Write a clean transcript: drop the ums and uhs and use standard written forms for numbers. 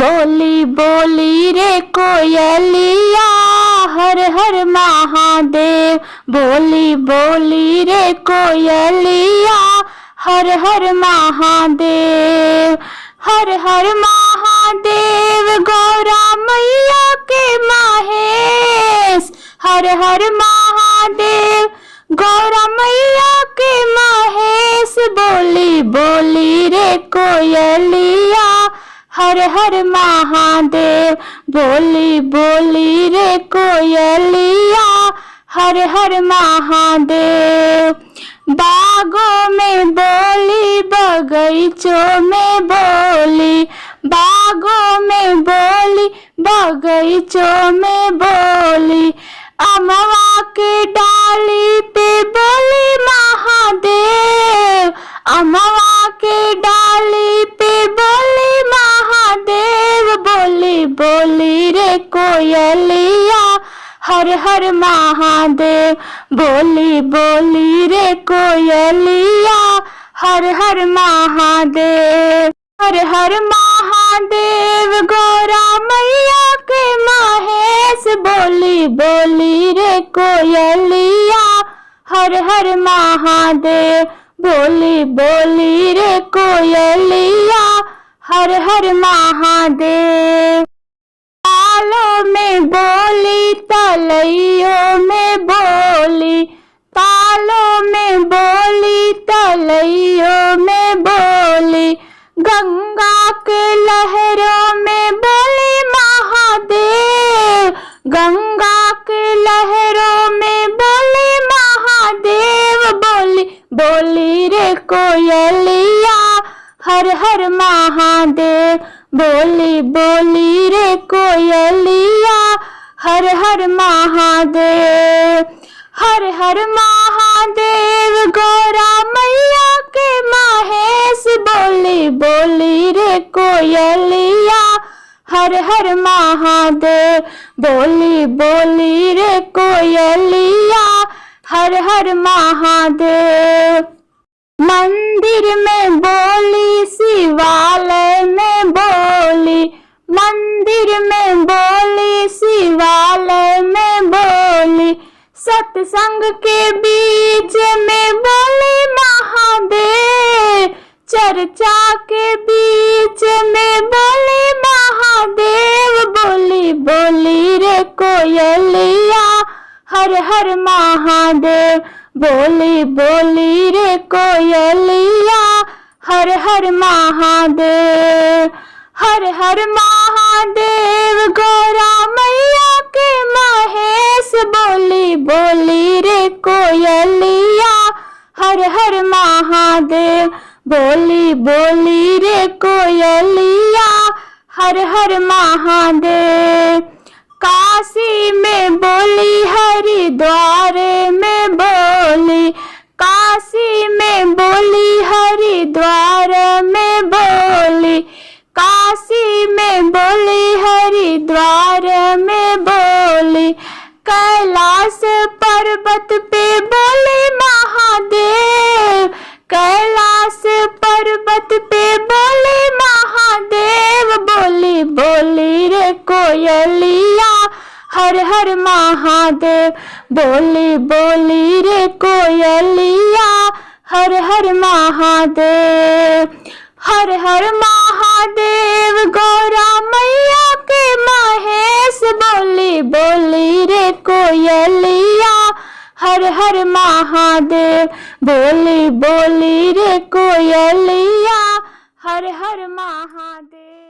बोली बोली रे कोयलिया हर हर महादेव। बोली बोली रे कोयलिया हर हर महादेव। हर हर महादेव गौरा मैया के महेश। हर हर महादेव गौरा मैया के महेश। बोली बोली रे कोयलिया हर हर महादेव। बोली बोली रे कोयलिया हर हर महादेव। बागों में बोली बगीचों में बोली। बागों में बोली बगीचों में बोली। अमवा के डाली पे बोली महादेव। अमवा के डाली पे बोली महादेव। बोली बोली रे कोयलिया हर हर महादेव। बोली बोली रे कोयलिया हर हर महादेव। हर हर महादेव गौरा मैया के महेश। बोली बोली रे कोयलिया हर हर महादेव। बोली बोली रे कोयलिया हर हर महादेव। तालों में बोली तलैयों में बोली। तालों में बोली तलैयों में बोली। गंगा के लहरों में बोली महादेव। गंगा के लहरों में बोली महादेव। बोली बोली रे कोयलिया हर हर महादेव। बोली बोली रे कोयलिया हर हर महादेव। हर हर महादेव गौरा मैया के महेश। बोली बोली रे कोयलिया हर हर महादेव। बोली बोली रे कोयलिया हर हर महादेव। मंदिर में बोली शिवालय में बोली। मंदिर में बोली शिवालय में बोली। सत्संग के बीच में बोली महादेव। चर्चा के बीच में बोली महादेव। बोली बोली रे कोयलिया हर हर महादेव। बोली बोली रे कोयलिया हर हर महादेव। हर हर महादेव गौरा मैया के महेश। बोली बोली रे कोयलिया हर हर महादेव। बोली बोली रे कोयलिया हर हर महादेव। काशी में बोली हरिद्वार में बोली। काशी में बोली हरिद्वार में बोली। काशी में बोली हरिद्वार में बोली। कैलाश पर्वत पे बोली महादेव। कैलाश पर्वत पे बोली महादेव। बोली बोली रे कोयलिया हर हर महादेव। बोली बोली रे कोयलिया हर हर महादेव। हर हर महादेव गौरा मैया के महेश। बोली बोली रे कोयलिया हर हर महादेव। बोली बोली रे कोयलिया हर हर महादेव।